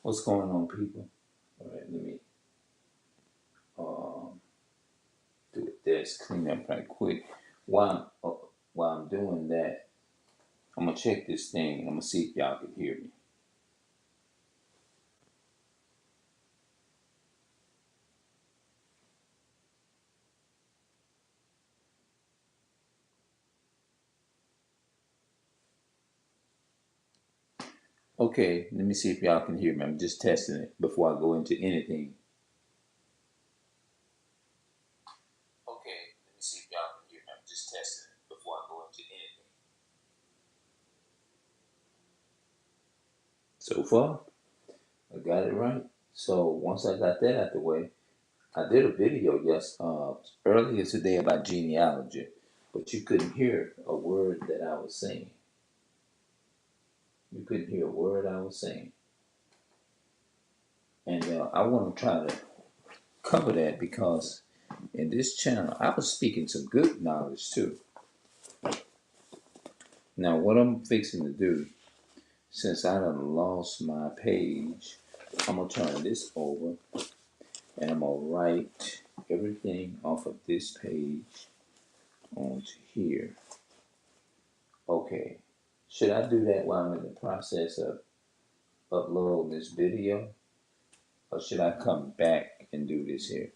What's going on, people? All right, let me um, do this, clean up right quick. While I'm doing that, I'm gonna check this thing and I'm gonna see if y'all can hear me. Okay, let me see if y'all can hear me. I'm just testing it before I go into anything. Okay, let me see if y'all can hear me. I'm just testing it before I go into anything. So far, I got it right. So once I got that out the way, I did a video earlier today about genealogy, but you couldn't hear a word that I was saying. You couldn't hear a word I was saying. And I want to try to cover that because in this channel, I was speaking some good knowledge too. Now, what I'm fixing to do, since I done lost my page, I'm going to turn this over and I'm going to write everything off of this page onto here. Okay. Should I do that while I'm in the process of uploading this video? Or should I come back and do this here?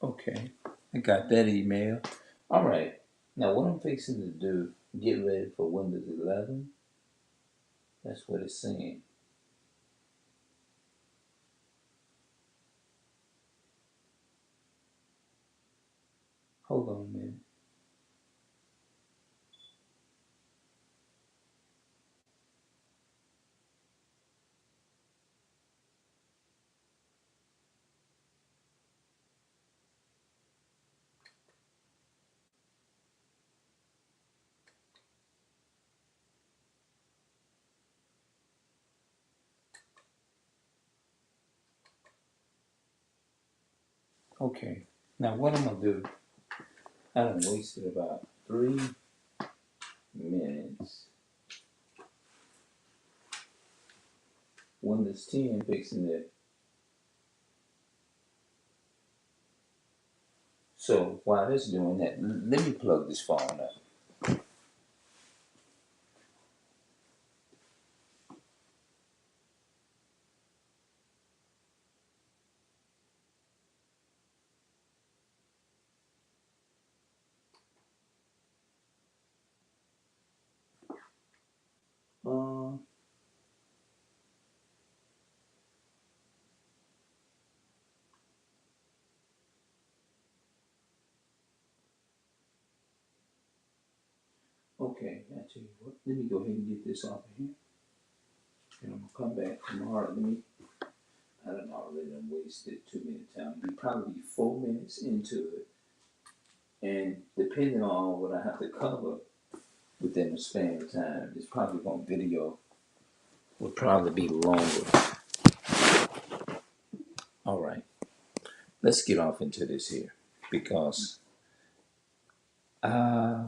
Okay, I got that email. All right, now what I'm fixing to do, get ready for Windows 11. That's what it's saying. Hold on a minute. Okay, now what I'm gonna do, I done wasted about 3 minutes. Windows 10 fixing it. So while it's doing that, let me plug this phone up. Uh, okay, I tell you what, let me go ahead and get this off of here. And I'm gonna come back tomorrow. I don't know, I really done wasted 2 minutes time. Be probably 4 minutes into it. And depending on what I have to cover within the span of time, it's probably going video will probably be longer. All right, let's get off into this here because uh,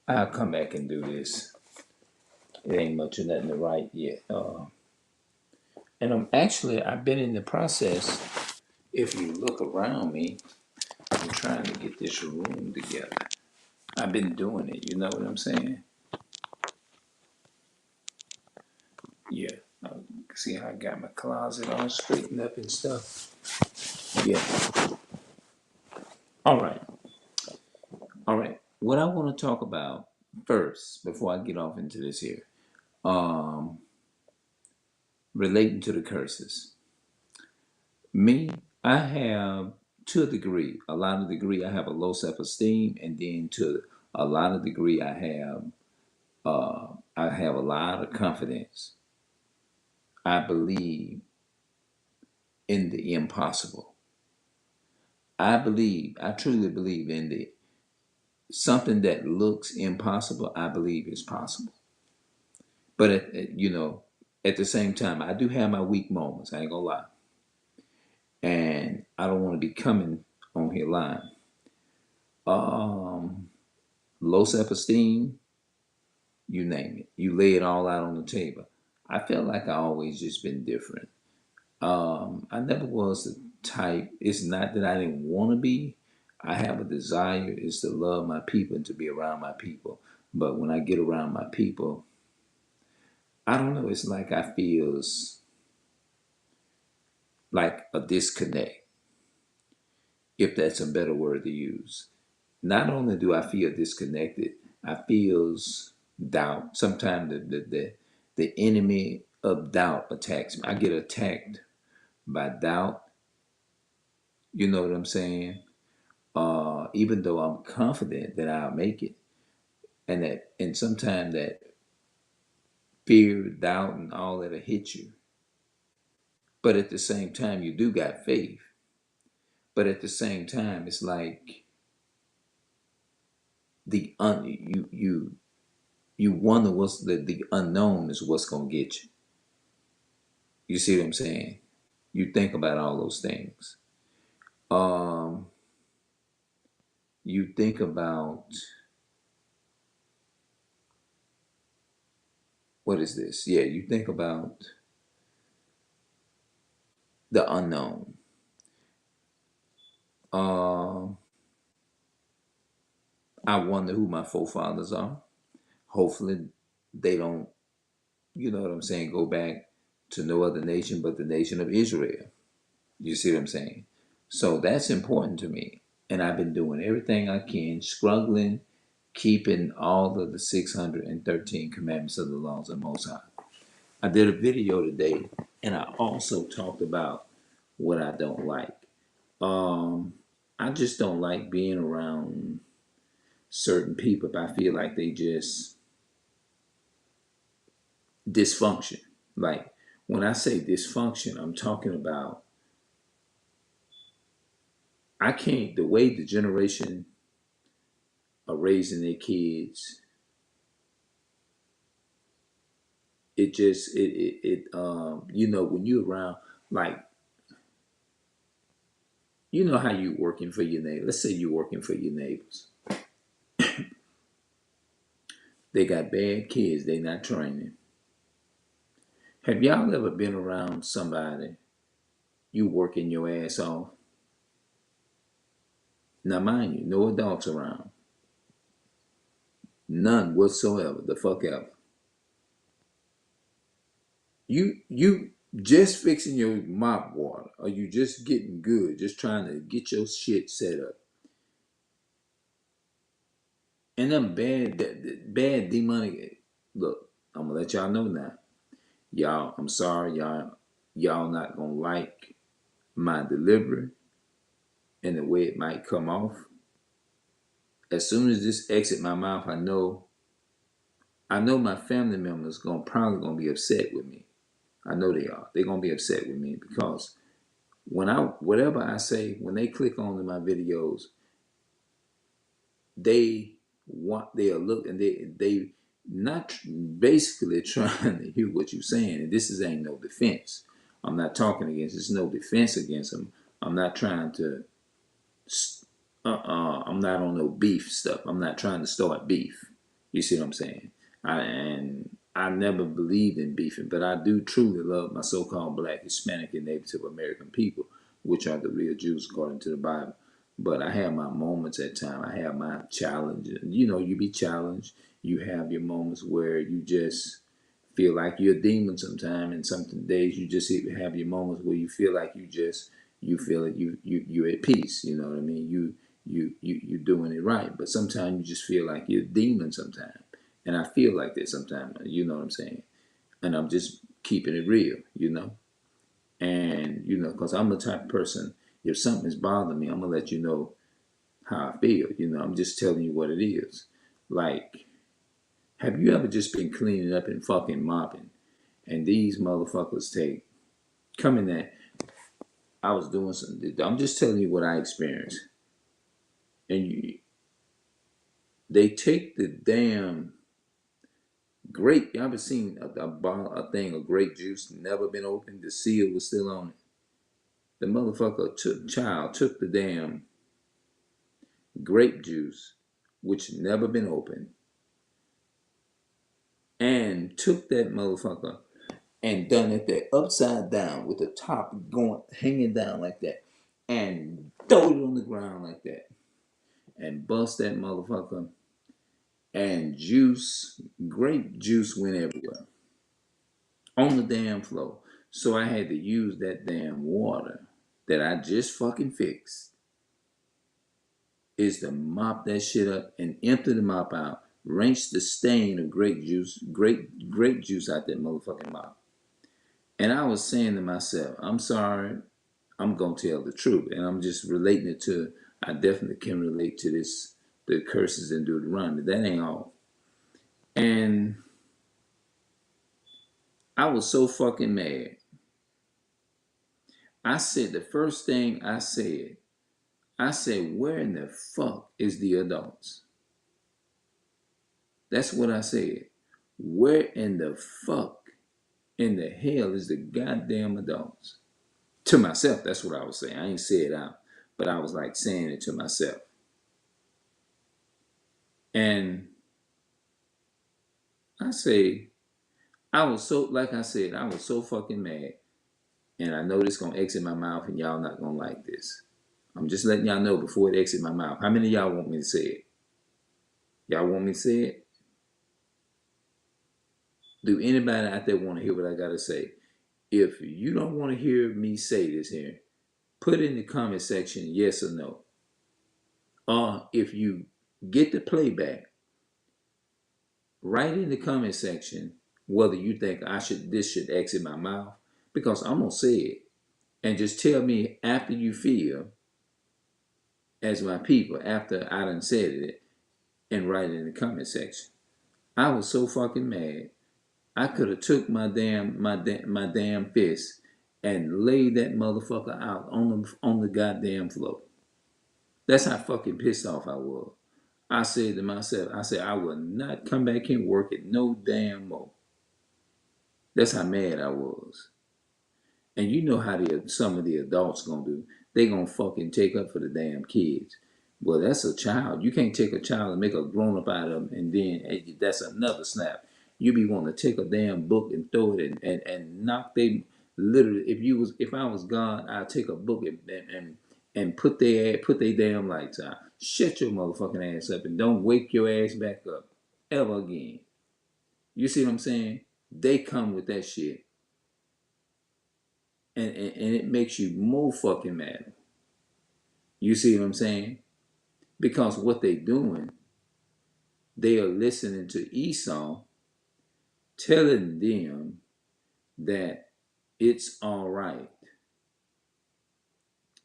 I'll come back and do this. It ain't much of nothing to write yet. And I've been in the process. If you look around me, I'm trying to get this room together. I've been doing it, you know what I'm saying? Yeah. See how I got my closet all straightened up and stuff. Yeah. All right. All right. What I want to talk about first, before I get off into this here, um, relating to the curses. Me, I have, to a degree, a lot of degree, I have a low self-esteem, and then to a lot of degree, I have a lot of confidence. I believe in the impossible. I truly believe in the something that looks impossible. I believe is possible. But at the same time, I do have my weak moments. I ain't gonna lie, and I don't want to be coming on here lying. Um, Low self esteem, you name it. You lay it all out on the table. I felt like I always just been different. I never was the type. It's not that I didn't want to be. I have a desire is to love my people and to be around my people. But when I get around my people, I don't know. It's like I feels like a disconnect, if that's a better word to use. Not only do I feel disconnected, I feels doubt. Sometimes the enemy of doubt attacks me. I get attacked by doubt. You know what I'm saying? Even though I'm confident that I'll make it, and sometimes that fear, doubt, and all that'll hit you. But at the same time, you do got faith. But at the same time, it's like you wonder what's the unknown is what's gonna get you. You see what I'm saying? You think about all those things. Um, you think about what is this? Yeah, you think about the unknown. Um, I wonder who my forefathers are. Hopefully, they don't. You know what I'm saying? Go back to no other nation but the nation of Israel. You see what I'm saying? So that's important to me. And I've been doing everything I can, struggling, keeping all of the 613 commandments of the laws of Most High. I did a video today, and I also talked about what I don't like. Um, I just don't like being around certain people if I feel like they just dysfunction. Like when I say dysfunction, I'm talking about I can't the way the generation are raising their kids. It just when you're around, like, you know how you working for your neighbor. Let's say you're working for your neighbors. They got bad kids. They not training. Have y'all ever been around somebody you working your ass off? Now mind you, no adults around. None whatsoever. The fuck ever. You just fixing your mop water, or you just getting good, just trying to get your shit set up. And them bad demonic. Look, I'm gonna let y'all know now. Y'all, I'm sorry, y'all not gonna like my delivery and the way it might come off. As soon as this exit my mouth, I know my family members probably gonna be upset with me. I know they are. They're gonna be upset with me because whatever I say, when they click on to my videos, they'll look and they not basically trying to hear what you're saying. And this ain't no defense. I'm not talking against. There's no defense against them. I'm not trying to. I'm not on no beef stuff. I'm not trying to start beef. You see what I'm saying? I never believed in beefing, but I do truly love my so-called Black, Hispanic, and Native American people, which are the real Jews according to the Bible. But I have my moments at times. I have my challenges. You know, you be challenged. You have your moments where you just feel like you're a demon sometime, and some days you just have your moments where you feel like you feel that you're at peace. You know what I mean? You're doing it right, but sometimes you just feel like you're a demon sometimes, and I feel like that sometimes. You know what I'm saying? And I'm just keeping it real, you know. And you know, because I'm the type of person, if something's bothering me, I'm gonna let you know how I feel. You know, I'm just telling you what it is. Like, have you ever just been cleaning up and fucking mopping, and these motherfuckers come in there? I was doing something. I'm just telling you what I experienced, and they take the damn grape. You ever seen a thing of grape juice never been opened? The seal was still on it. The motherfucker took the damn grape juice, which never been opened, and took that motherfucker and done it there upside down with the top going hanging down like that, and throw it on the ground like that, and bust that motherfucker, and grape juice went everywhere on the damn floor. So I had to use that damn water that I just fucking fixed is to mop that shit up and empty the mop out, rinse the stain of grape juice out that motherfucking mop. And I was saying to myself, I'm sorry, I'm gonna tell the truth. And I'm just relating it to, I definitely can relate to this, the curses in Deuteronomy. That ain't all. And I was so fucking mad. I said, the first thing I said, where in the fuck is the adults? That's what I said. Where in the fuck in the hell is the goddamn adults? To myself, that's what I was saying. I ain't say it out, but I was like saying it to myself. And I say, I was so, like I said, I was so fucking mad. And I know this gonna exit my mouth and y'all not gonna like this. I'm just letting y'all know before it exits my mouth. How many of y'all want me to say it? Y'all want me to say it? Do anybody out there want to hear what I gotta say? If you don't want to hear me say this here, put in the comment section yes or no. Or if you get the playback, write in the comment section whether you think this should exit my mouth, because I'm gonna say it. And just tell me after you feel as my people after I done said it, and write it in the comment section. I was so fucking mad. I could have took my damn fist and laid that motherfucker out on the goddamn floor. That's how fucking pissed off I was. I said to myself, I said, I will not come back here and work it no damn more. That's how mad I was. And you know how some of the adults gonna do. They gonna fucking take up for the damn kids. Well, that's a child. You can't take a child and make a grown up out of them, and then that's another snap. You be wanting to take a damn book and throw it and knock them. Literally, if I was God, I'd take a book and put their damn lights out. Shut your motherfucking ass up and don't wake your ass back up ever again. You see what I'm saying? They come with that shit. And it makes you more fucking mad. You see what I'm saying? Because what they doing, they are listening to Esau telling them that it's all right.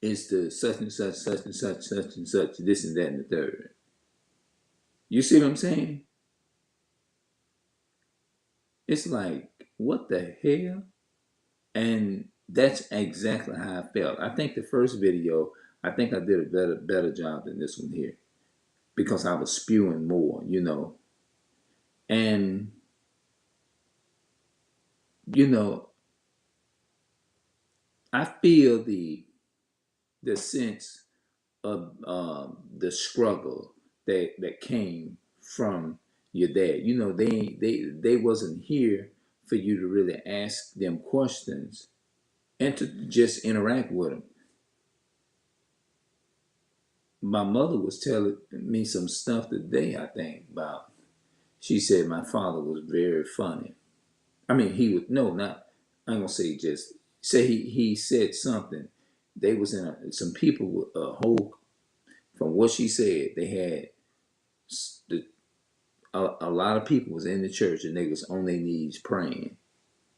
It's the such and such, such and such, such and such, this and that and the third. You see what I'm saying? It's like, what the hell? And that's exactly how I felt. I think the first video, I think I did a better job than this one here, because I was spewing more, you know. And, you know, I feel the sense of the struggle that came from your dad. You know, they wasn't here for you to really ask them questions and to just interact with them. My mother was telling me some stuff today, I think, about, she said my father was very funny. I mean, he would no, not. I ain't gonna say just say he said something. They was in some people with a whole from what she said. They had the, a lot of people was in the church and they was on their knees praying,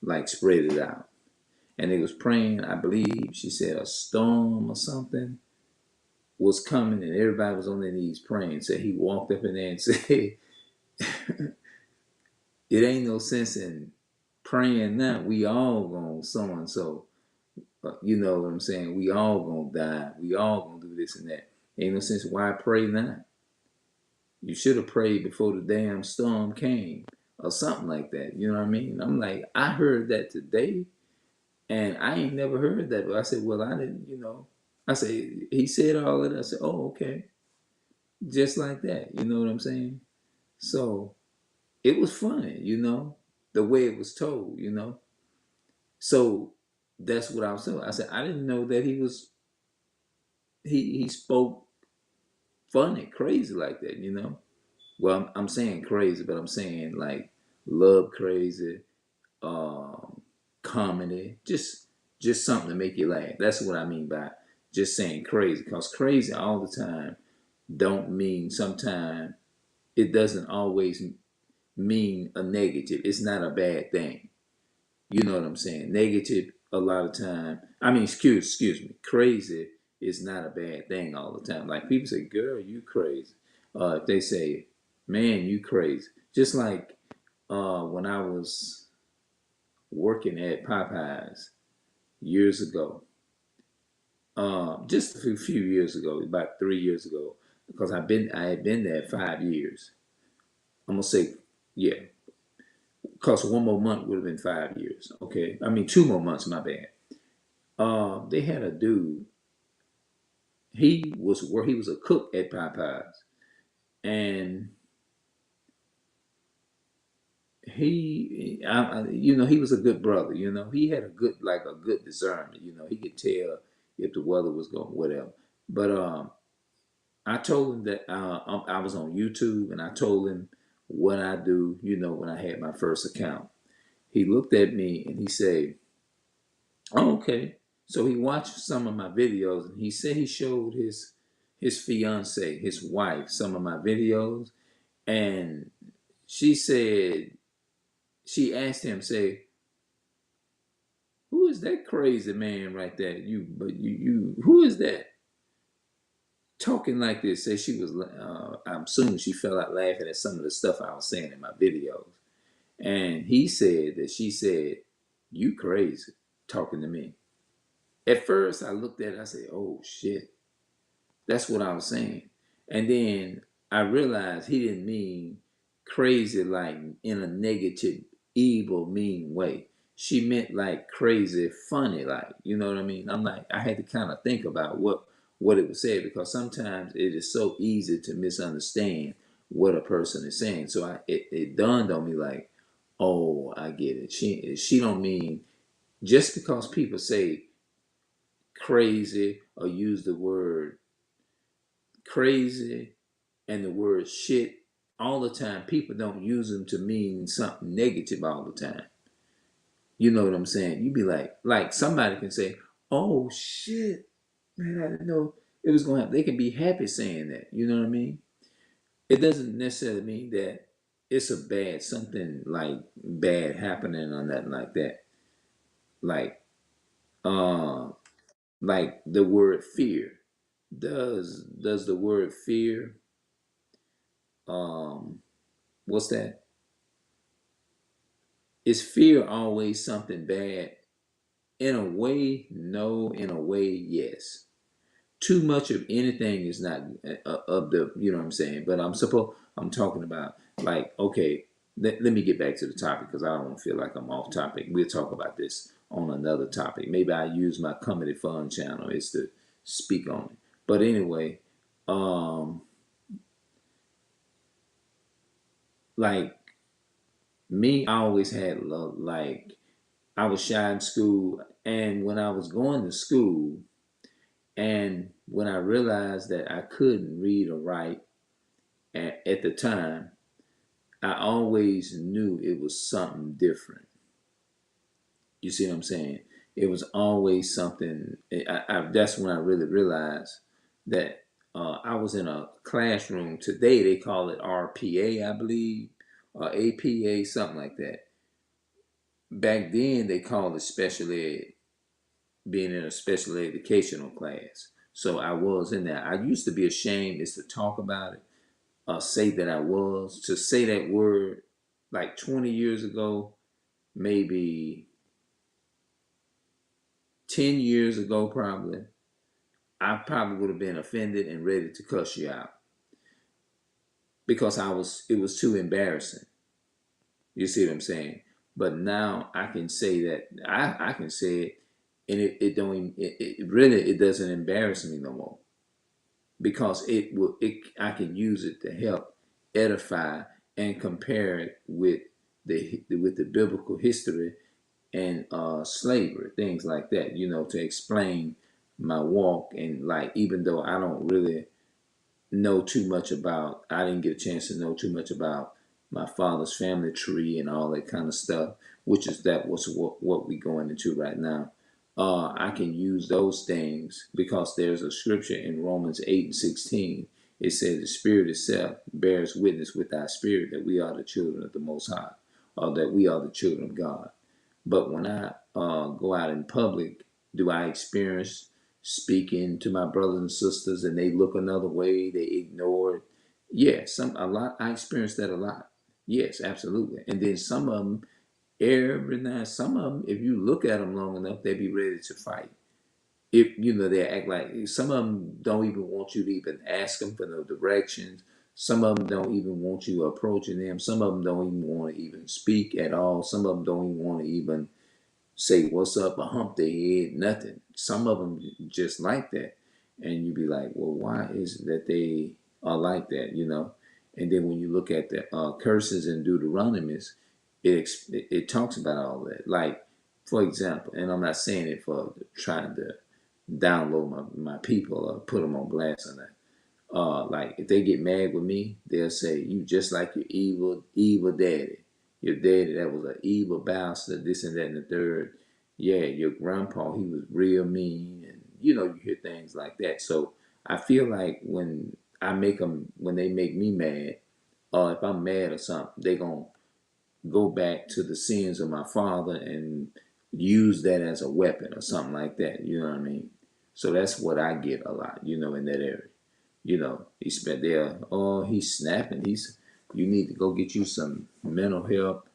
like spread it out. And they was praying. I believe she said a storm or something was coming, and everybody was on their knees praying. So he walked up in there and said, "It ain't no sense in praying now. We all gonna so and so. You know what I'm saying? We all gonna die. We all gonna do this and that. Ain't no sense. Why pray now? You should have prayed before the damn storm came, or something like that. You know what I mean?" I'm like, I heard that today, and I ain't never heard that. But I said, well, I didn't. I said he said all of that. I said, oh, okay, just like that. You know what I'm saying? So it was funny, the way it was told. So that's what I was saying. I said I didn't know that he spoke funny, crazy like that. Well, I'm saying crazy, but I'm saying like love crazy, um, comedy, just something to make you laugh. That's what I mean by just saying crazy, because crazy all the time don't mean sometimes it doesn't always mean a negative. It's not a bad thing. You know what I'm saying? Negative a lot of time. I mean, excuse me. Crazy is not a bad thing all the time. Like people say, "Girl, you crazy." If they say, "Man, you crazy," just like when I was working at Popeyes years ago, just a few years ago, about 3 years ago, because I had been there 5 years. I'm gonna say, yeah, because one more month would have been 5 years. Okay, I mean 2 more months. My bad. They had a dude. He was a cook at Popeyes, and he was a good brother. He had a good discernment. He could tell if the weather was going whatever. But I told him that I was on YouTube, and I told him what I do. When I had my first account, he looked at me and he said, "Oh, okay." So he watched some of my videos, and he said he showed his fiance, his wife, some of my videos, and she said she asked him, say, "Who is that crazy man right there? Who is that talking like this?" Say she was. I'm assuming she fell out laughing at some of the stuff I was saying in my videos, and he said that she said, "You crazy talking to me." At first, I looked at it, I said, "Oh shit." That's what I was saying. And then I realized he didn't mean crazy like in a negative, evil, mean way. She meant like crazy, funny, like, you know what I mean? I'm like, I had to kind of think about what it was saying, because sometimes it is so easy to misunderstand what a person is saying. So it dawned on me like, oh, I get it. She don't mean just because people say crazy or use the word crazy and the word shit all the time. People don't use them to mean something negative all the time. You know what I'm saying? You be like somebody can say, "Oh shit, man, I didn't know it was going to happen." They can be happy saying that. You know what I mean? It doesn't necessarily mean that it's something like bad happening or nothing like that. Like, uh, like the word fear. Does the word fear, um, what's that? Is fear always something bad? In a way, no. In a way, yes. Too much of anything is not of the, you know what I'm saying? But I'm talking about, like, okay, let me get back to the topic, because I don't feel like I'm off topic. We'll talk about this on another topic. Maybe I use my Comedy Fun channel is to speak on it. But anyway, um, like me, I always had love, like, I was shy in school, and when I was going to school, and when I realized that I couldn't read or write at the time, I always knew it was something different. You see what I'm saying? It was always something. That's when I really realized that I was in a classroom. Today they call it RPA, I believe, or APA, something like that. Back then they called it special ed, being in a special educational class. So I was in that. I used to be ashamed is to talk about it, say that I was. To say that word like 20 years ago, maybe 10 years ago, probably, I probably would have been offended and ready to cuss you out because it was too embarrassing. You see what I'm saying? But now I can say that I can say it, and it don't even, it really it doesn't embarrass me no more because I can use it to help edify and compare it with the biblical history and slavery, things like that, to explain my walk. And like, even though I don't really know too much about, I didn't get a chance to know too much about my father's family tree and all that kind of stuff, which is what we going into right now. I can use those things because there's a scripture in Romans 8:16. It says the Spirit itself bears witness with our spirit that we are the children of the Most High, or that we are the children of God. But when I go out in public, do I experience speaking to my brothers and sisters and they look another way, they ignore it? Yeah, a lot. I experience that a lot. Yes, absolutely. And then some of them, every now, some of them, if you look at them long enough, they be ready to fight. If they act like, some of them don't even want you to even ask them for no directions. Some of them don't even want you approaching them. Some of them don't even want to even speak at all. Some of them don't even want to even say what's up or hump their head, nothing. Some of them just like that. And you be like, well, why is it that they are like that? And then when you look at the curses in Deuteronomy, it talks about all that. Like, for example, and I'm not saying it for trying to download my people or put them on blast or that. Like if they get mad with me, they'll say, "You just like your evil daddy. Your daddy that was an evil bastard, this and that and the third. Yeah, your grandpa, he was real mean." And you hear things like that. So I feel like when they make me mad, or if I'm mad or something, they gonna go back to the sins of my father and use that as a weapon or something like that. You know what I mean? So that's what I get a lot, in that area. He spent there. Oh, he's snapping. You need to go get you some mental help.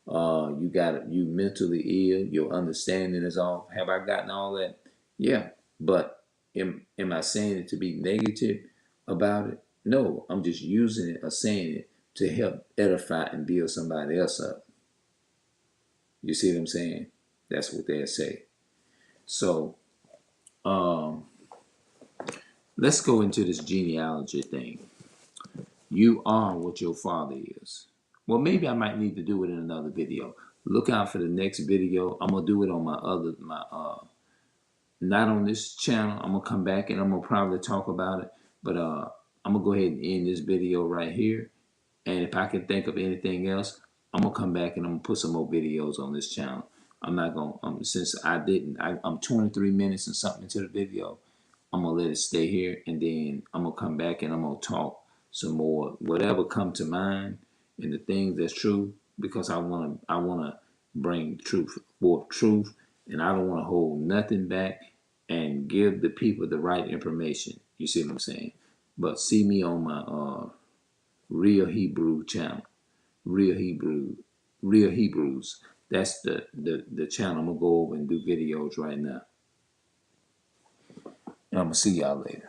You mentally ill. Your understanding is off. Have I gotten all that? Yeah. But am I saying it to be negative about it? No, I'm just using it or saying it to help edify and build somebody else up. You see what I'm saying? That's what they'll say. So, um, let's go into this genealogy thing. You are what your father is. Well, maybe I might need to do it in another video. Look out for the next video. I'm gonna do it on not on this channel. I'm gonna come back and I'm gonna probably talk about it. But I'm gonna go ahead and end this video right here. And if I can think of anything else, I'm gonna come back and I'm gonna put some more videos on this channel. I'm not gonna since I'm 23 minutes and something into the video. I'm gonna let it stay here, and then I'm gonna come back and I'm gonna talk some more, whatever come to mind, and the things that's true, because I wanna bring truth, and I don't wanna hold nothing back, and give the people the right information. You see what I'm saying? But see me on my Real Hebrew channel, Real Hebrew, Real Hebrews. That's the channel. I'm gonna go over and do videos right now. And I'm gonna see y'all later.